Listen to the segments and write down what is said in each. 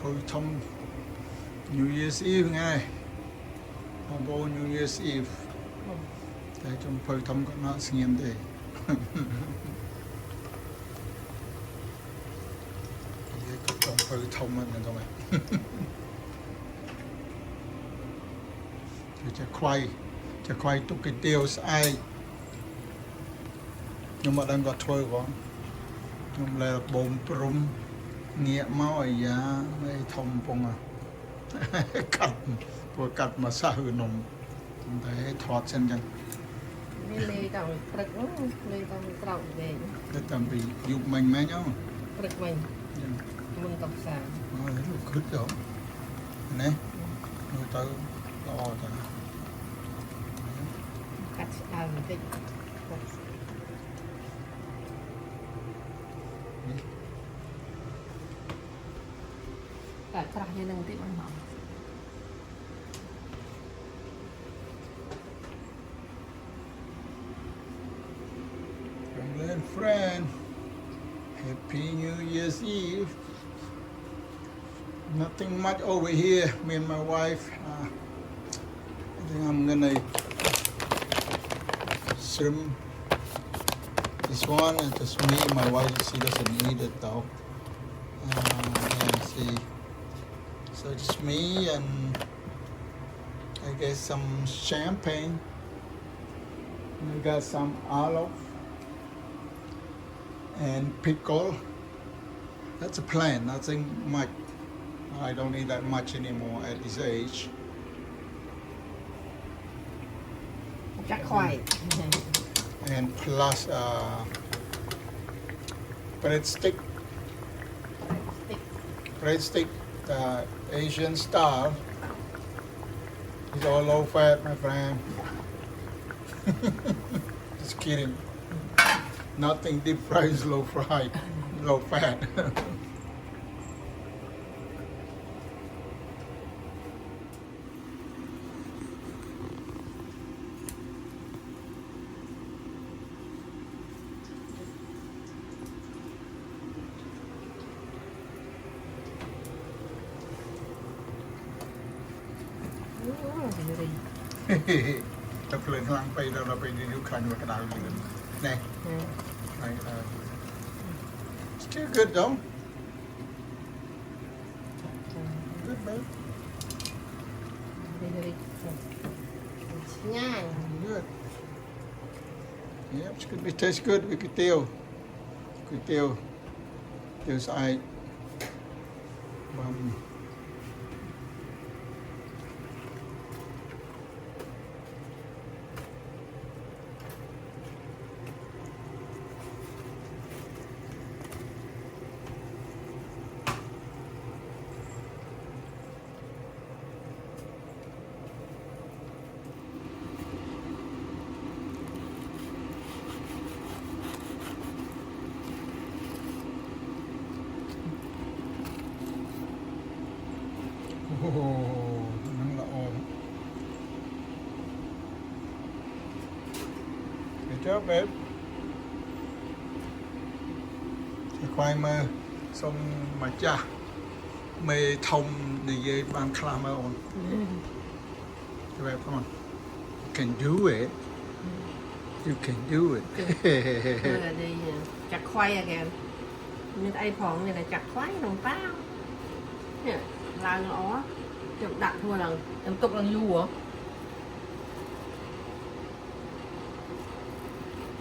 Phơi thông New Year's Eve ngay Hồng Bồ New Year's Eve Để trong phơi thông có nó sinh nghiệm thế Trong phơi thông mình rồi Chả khoai tụi cái tiêu ai Nhưng mà đang có thôi quá Nhưng là bồn brum Nghĩa máu ở giá Mấy thông bông à cắt mà xa hư nồng Đấy thoát chân chân Lê tao bật lê tao trọc về Để tầm bị dục mình mấy nhau bật mình mừng tập sáng Nó lấy lúc khứt đó Này Người ta lo ta cắt ăn tích cả trạc như nâng tích bằng mỏng Family and friend Happy New Year's Eve Nothing much over here Me and my wife I think I'm gonna Shrimp This one and just me my wife she doesn't eat it though yeah, see so just me and I guess some champagne we got some olive and pickle that's a plan nothing much I don't eat that much anymore at this age chắc khoai and plus breadstick Asian style it's all low fat my friend just kidding nothing deep fried is low fat tập luyện lăng bay đâu là bay đi du khách và cái đảo gì nè still good though good babe nhai good yep it's good it tastes good với cái tiêu sải nắng là ồn good job babe khoai mơ xong mà cha mê thông này dây ban khla mơ ồn babe come on you can do it you can do it đi chặt khoai again như ai phỏng này là chặt khoai đồng tao nè là nó chụp đặt thôi là em tục là du hả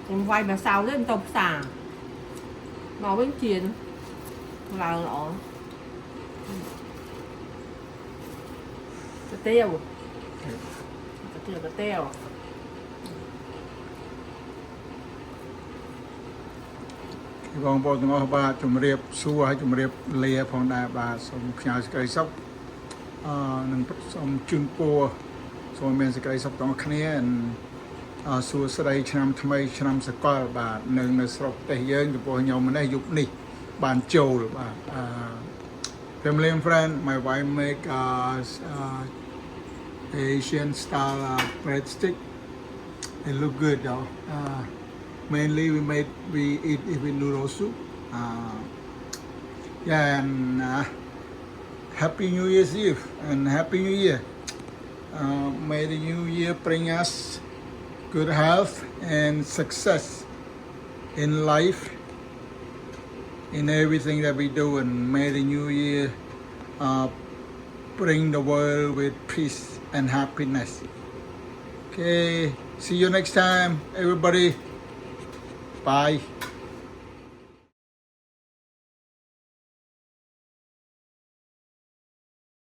em quay mà sao lên tục xà màu bánh chiên là nó cái tiêu cái tiêu Vòng bộ từng ngõ ba chùm riệp xua hay chùm riệp lìa phòng đại bà xong nhà cây sóc nâng xong chun po xong mình sẽ cây sóc tổng khá nia xua sẽ đây chăm tham ấy chăm sẽ có bà nâng nâng sọc tây dân thì bộ nhau mình đây dục nì bàn châu rồi bà family and friend my wife make Asian style breadstick it look good though mainly we eat with noodle soup yeah and Happy New Year's Eve and Happy New Year. May the New Year bring us good health and success in life, in everything that we do, and may the New Year bring the world with peace and happiness. Okay, see you next time, everybody. Bye.